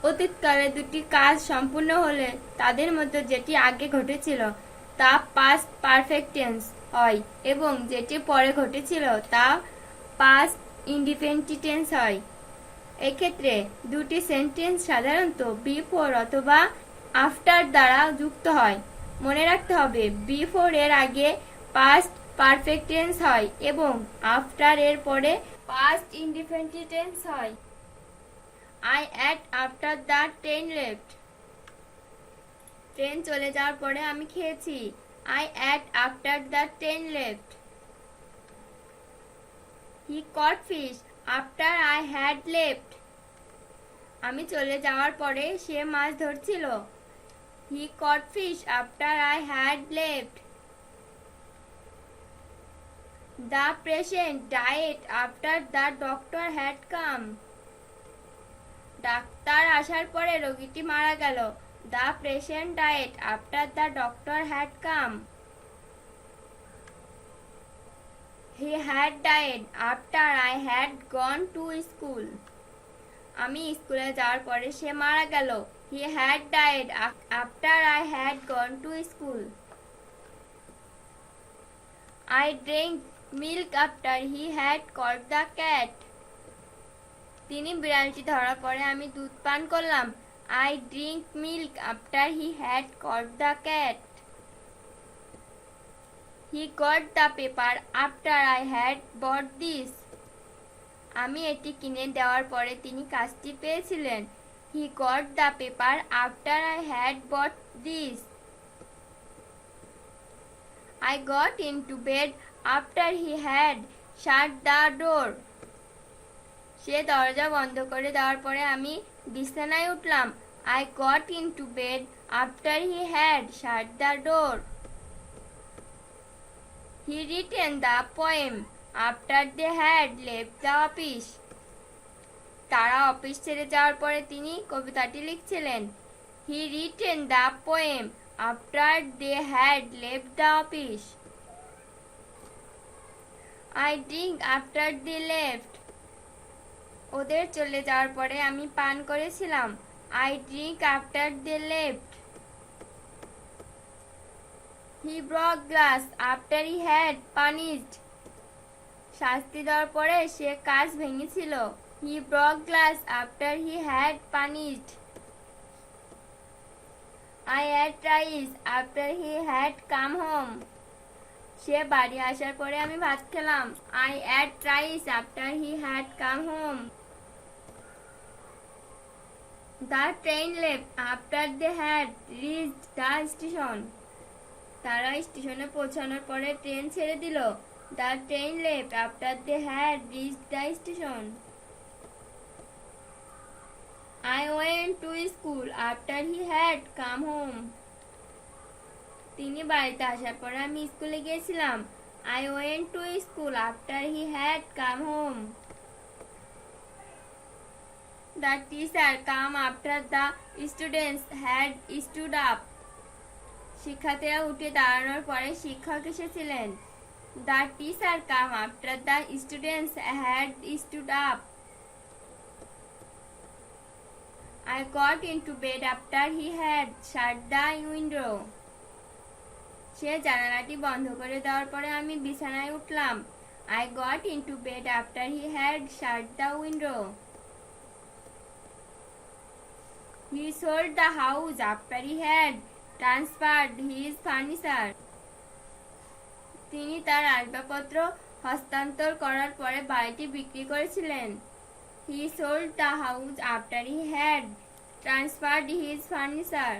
অতীতকালে দুটি কাজ সম্পূর্ণ হলে তাদের মধ্যে যেটি আগে ঘটেছিল তা পাস্ট পারফেক্ট টেন্স হয় এবং যেটি পরে ঘটেছিল তা পাস্ট ইনডিফিনিট টেন্স হয়। এক্ষেত্রে দুটি সেন্টেন্স সাধারণত বিফোর অথবা আফটার দ্বারা যুক্ত হয়। মনে রাখতে হবে বিফোর এর আগে পাস্ট পারফেক্ট টেন্স হয় এবং আফটার এর পরে পাস্ট ইনডিফিনিট টেন্স হয়। I ate after the train left. Train চলে যাওয়ার পরে আমি খেয়েছি। I ate after the train left. He caught fish after I had left. আমি চলে যাওয়ার পরে সে মাছ ধরছিল। He caught fish after I had left. The patient died after the doctor had come. Doctor আসার পরে রোগীটি মারা গেল। The patient died after the doctor had come. He had died after I had gone to school. আমি স্কুলে যাওয়ার পরে সে মারা গেল। He had died after I had gone to school. I drank milk after he had caught the cat. তিনি বিড়ালটি ধরার পরে আমি দুধ পান করলাম। I drink milk after he had caught the cat. He got the paper after I had bought this. আমি এটি কিনে দেওয়ার পরে তিনি কাজটি পেয়েছিলেন। He got the paper after I had bought this. I got into bed after he had shut the door. সে দরজা বন্ধ করে দেওয়ার পরে আমি বিছানায় উঠলাম। I got into bed after he had shut the door. He written the poem after they had left the office. তারা office ছেড়ে যাওয়ার পরে তিনি কবিতাটি লিখছিলেন। He written the poem after they had left the office. I drink after they left. ওদের চলে যাওয়ার পরে আমি পান করেছিলাম। I drink after they left. He broke glass after he had punished. শাস্তি দেওয়ার পরে সে কাঁচ ভেঙেছিল। He broke glass after he had punished. I ate rice after he had come home. সে বাড়ি আসার পরে আমি ভাত খেলাম। I ate rice after he had come home. The train left after they had reached the station. তারা স্টেশনে পৌঁছানোর পরে ট্রেন ছেড়ে দিল। The train left after they had reached the station. I went to school after he had come home. তিনি বাড়িতে আসার পরে আমি স্কুলে গিয়েছিলাম। I went to school after he had come home. The teacher came after the students had stood up. শিক্ষার্থীরা উঠে দাঁড়ানোর পরে শিক্ষক এসেছিলেন। The teacher came after the students had stood up. I got into bed after he had shut the window. সে জানালাটি বন্ধ করে দেওয়ার পরে আমি বিছানায় উঠলাম। I got into bed after he had shut the window. He sold the house after he had transferred his furniture. তিনি তার আসবাবপত্র হস্তান্তর করার পরে বাড়িটি বিক্রি করেছিলেন। He sold the house after he had transferred his furniture.